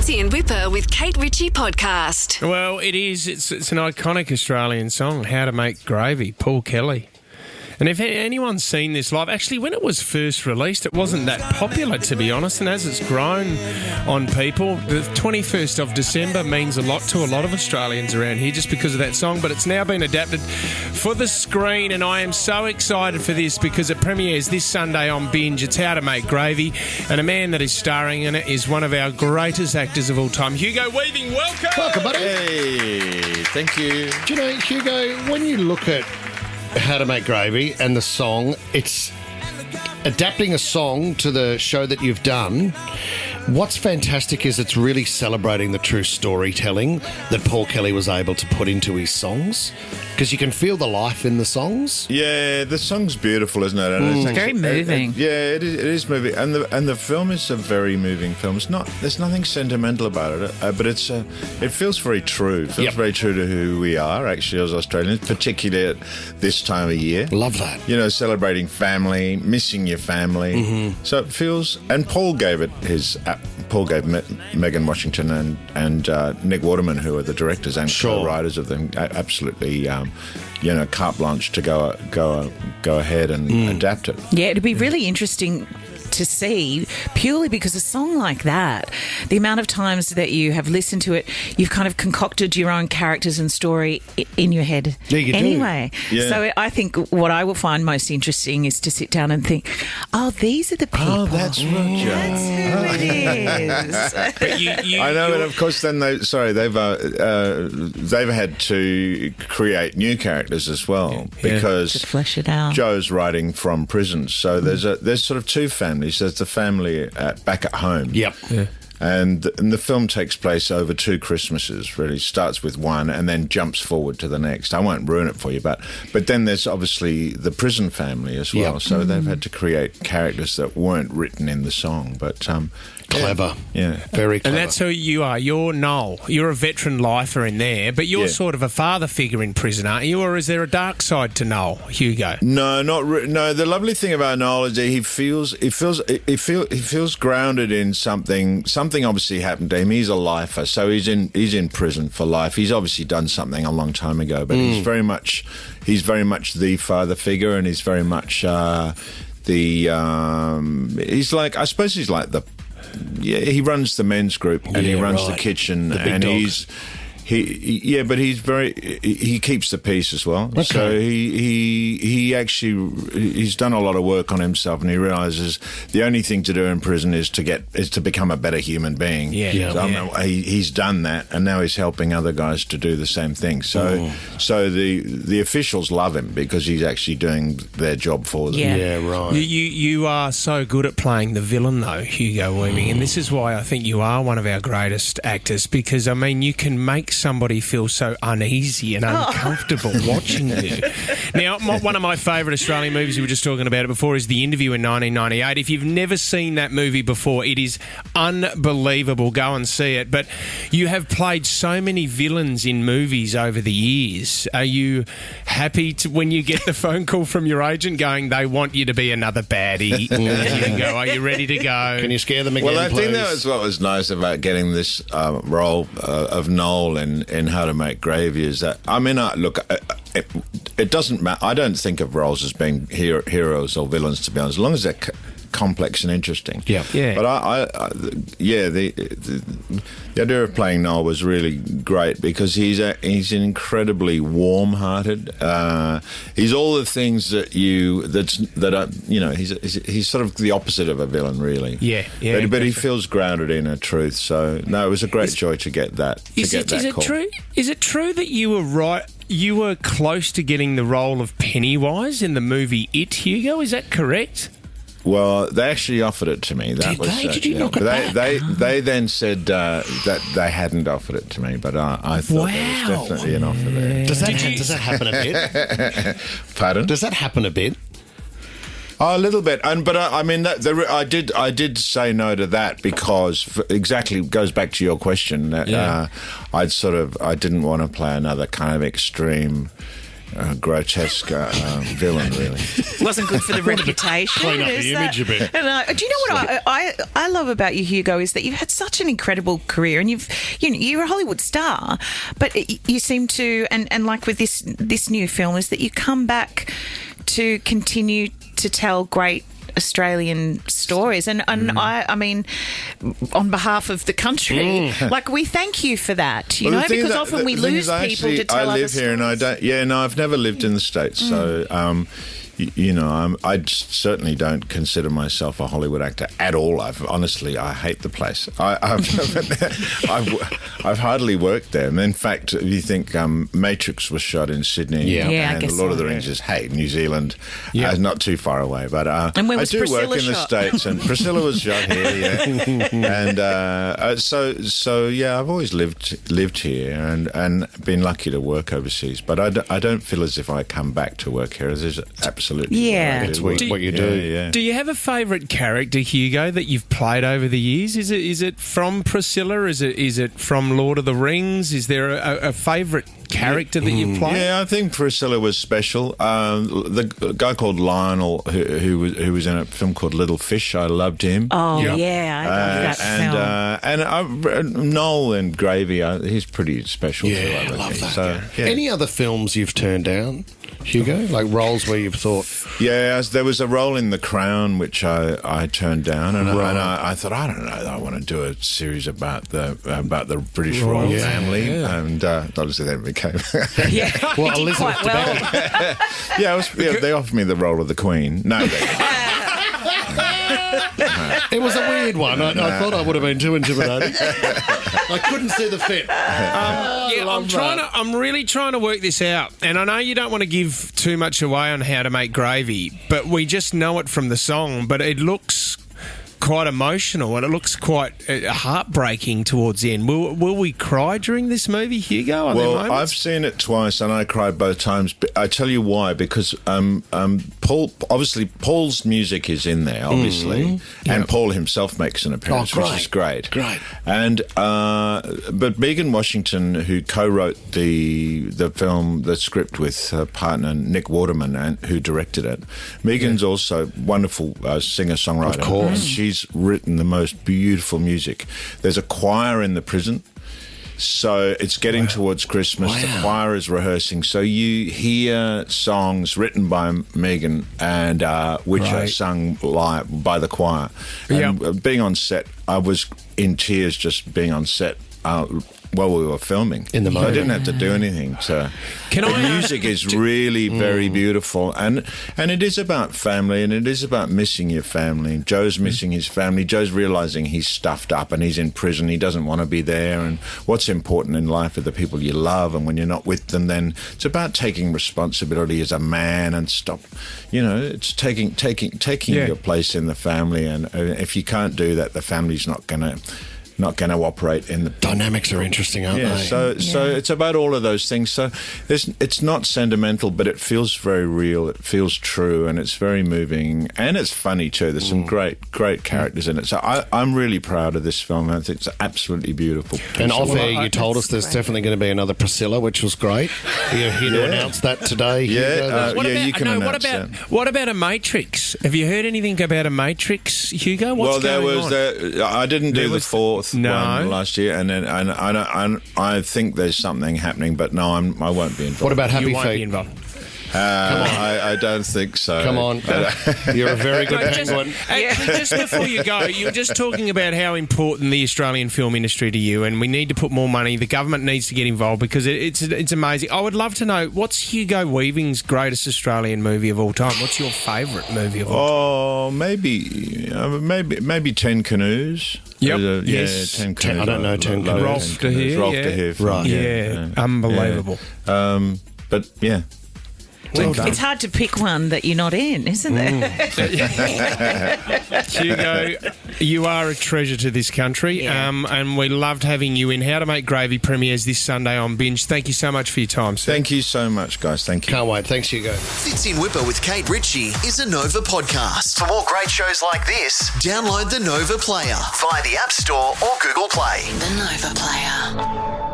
Marsey and Whipper with Kate Ritchie podcast. Well, it is. It's an iconic Australian song, How to Make Gravy, Paul Kelly. And if anyone's seen this live, actually, when it was first released, it wasn't that popular, to be honest. And as it's grown on people, the 21st of December means a lot to a lot of Australians around here just because of that song. But it's now been adapted for the screen, and I am so excited for this because it premieres this Sunday on Binge. It's How to Make Gravy, and a man that is starring in it is one of our greatest actors of all time, Hugo Weaving. Welcome! Welcome, buddy. Hey, thank you. Do you know, Hugo, when you look at How to Make Gravy and the song, it's adapting a song to the show that you've done. What's fantastic is it's really celebrating the true storytelling that Paul Kelly was able to put into his songs, because you can feel the life in the songs. Yeah, the song's beautiful, isn't it? And It's very moving. It is moving, and the film is a very moving film. There's nothing sentimental about it, but it feels very true. It feels very true to who we are actually as Australians, particularly at this time of year. Love that. You know, celebrating family, missing your family. Mm-hmm. So it feels, and Paul gave Megan Washington and Nick Waterman, who are the directors and co-writers of them, absolutely, carte blanche to go ahead and adapt it. Yeah, it'd be really interesting to see, purely because a song like that, the amount of times that you have listened to it, you've kind of concocted your own characters and story in your head. Yeah, you anyway. do. Yeah. So I think what I will find most interesting is to sit down and think, oh, these are the people. Oh, that's right, Joe. That's who it is. But I know, and of course, then they've had to create new characters as well because To flesh it out. Joe's writing from prison, so there's sort of two families. There's the family back at home. Yep. Yeah. And the film takes place over two Christmases, really. Starts with one and then jumps forward to the next. I won't ruin it for you, but then there's obviously the prison family as well. Yep. So they've had to create characters that weren't written in the song. But Clever. Yeah. Very clever. And that's who you are. You're Noel. You're a veteran lifer in there, but you're sort of a father figure in prison, aren't you? Or is there a dark side to Noel, Hugo? No, no. The lovely thing about Noel is that he feels grounded in something. Something obviously happened to him. He's a lifer, so he's in prison for life. He's obviously done something a long time ago, but he's very much the father figure, and he's very much he's like he runs the men's group and he runs the kitchen, and dog. he keeps the peace as well. Okay. So he's done a lot of work on himself, and he realizes the only thing to do in prison is to become a better human being. He's done that, and now he's helping other guys to do the same thing. So the officials love him because he's actually doing their job for them. Yeah, right. You are so good at playing the villain, though, Hugo Weaving, and this is why I think you are one of our greatest actors, because, I mean, you can make somebody feel so uneasy and uncomfortable watching you. Now, one of my favourite Australian movies, we were just talking about it before, is The Interview in 1998. If you've never seen that movie before, it is unbelievable. Go and see it. But you have played so many villains in movies over the years. Are you happy when you get the phone call from your agent going, they want you to be another baddie? Hugo, are you ready to go? Can you scare them again, Well, I think please? that was what was nice about getting this role of Noel in How to Make Gravy is that, I mean, it doesn't matter. I don't think of roles as being heroes or villains, to be honest, as long as they're complex and interesting. Yeah. But the idea of playing Noel was really great because he's incredibly warm-hearted. He's all the things he's sort of the opposite of a villain, really. Yeah. But he feels grounded in a truth. So no, it was a great joy to get that. Is it true? Is it true that you were right? You were close to getting the role of Pennywise in the movie It, Hugo. Is that correct? Well, they actually offered it to me. Did they? Did you knock it But back? they then said that they hadn't offered it to me, but I thought there was definitely an offer there. Does that happen a bit? Pardon? Does that happen a bit? Oh, a little bit, but I mean, I did say no to that because exactly goes back to your question. That I didn't want to play another kind of extreme grotesque villain, really. Wasn't good for the reputation. Clean up the image a bit. And, do you know what I love about you, Hugo, is that you've had such an incredible career, and you're a Hollywood star, but you seem to, and like with this new film, is that you come back to continue to tell great Australian stories, and I mean, on behalf of the country, like, we thank you for that, you know, because often we lose people to tell other stories. I live here, and I don't. Yeah, no, I've never lived in the States, so. I certainly don't consider myself a Hollywood actor at all. I hate the place. I've hardly worked there. And in fact, if you think Matrix was shot in Sydney, and Lord of the Rings is New Zealand, not too far away. But I do Priscilla work in the States, and Priscilla was shot here, and so I've always lived here and been lucky to work overseas. But I don't feel as if I come back to work here. There's absolutely. Yeah. It's what you do. Yeah. Do you have a favourite character, Hugo, that you've played over the years? Is it from Priscilla? Is it from Lord of the Rings? Is there a favourite character that you've played? Yeah, I think Priscilla was special. The guy called Lionel, who was in a film called Little Fish, I loved him. Oh, yeah, I love that film. And Noel in Gravy, he's pretty special too. I love that. So, Any other films you've turned down, Hugo? Like roles where you've thought... Yeah, there was a role in The Crown which I turned down, and I thought, I don't know, I want to do a series about the British royal family, and obviously that became... Well, Elizabeth well. They offered me the role of the Queen. No, it was a weird one. I thought I would have been too intimidating. I couldn't see the fit. I'm really trying to work this out, and I know you don't want to give too much away on How to Make Gravy, but we just know it from the song. But it looks quite emotional, and it looks quite heartbreaking towards the end. Will we cry during this movie, Hugo? Well, I've seen it twice, and I cried both times. I tell you why, because Paul's music is in there, obviously, and Paul himself makes an appearance, which is great. Great. And but Megan Washington, who co-wrote the film, the script with her partner Nick Waterman, and who directed it. Megan's also wonderful singer-songwriter. Of course. She's written the most beautiful music. There's a choir in the prison, so it's getting towards Christmas. The choir is rehearsing, so you hear songs written by Megan and which are sung live by the choir. And being on set, I was in tears just being on set. While we were filming, in the moment, I didn't have to do anything. So, the music is really very beautiful, and it is about family, and it is about missing your family. Joe's missing his family. Joe's realising he's stuffed up and he's in prison. He doesn't want to be there. And what's important in life are the people you love, and when you're not with them, then it's about taking responsibility as a man and stop. It's taking your place in the family, and if you can't do that, the family's not going to operate in the... Dynamics are interesting, aren't they? So it's about all of those things. So it's not sentimental, but it feels very real. It feels true, and it's very moving, and it's funny too. There's some great characters in it. So I'm really proud of this film. I think it's absolutely beautiful. And off air, you told us there's definitely going to be another Priscilla, which was great. You're here to announce that today. You can announce that. What about a Matrix? Have you heard anything about a Matrix, Hugo? I didn't do the fourth one last year, and then I think there's something happening, but no, I won't be involved. What about Happy You won't Feet? be involved. I don't think so. Come on. You're a very good penguin. Just before you go, you were just talking about how important the Australian film industry to you, and we need to put more money. The government needs to get involved because it's amazing. I would love to know, what's Hugo Weaving's greatest Australian movie of all time? What's your favourite movie of all time? Maybe 10 Canoes. Yep. Yes. 10 Canoes. I don't know 10 Canoes. Rolf de Heer. Rolf de Heer. Right. Yeah. Unbelievable. But yeah. It's hard to pick one that you're not in, isn't it? Hugo, you are a treasure to this country, and we loved having you in. How to Make Gravy premieres this Sunday on Binge. Thank you so much for your time, sir. Thank you so much, guys. Thank you. Can't wait. Thanks, Hugo. Fits in Whipper with Kate Ritchie is a Nova podcast. For more great shows like this, download the Nova Player via the App Store or Google Play. The Nova Player.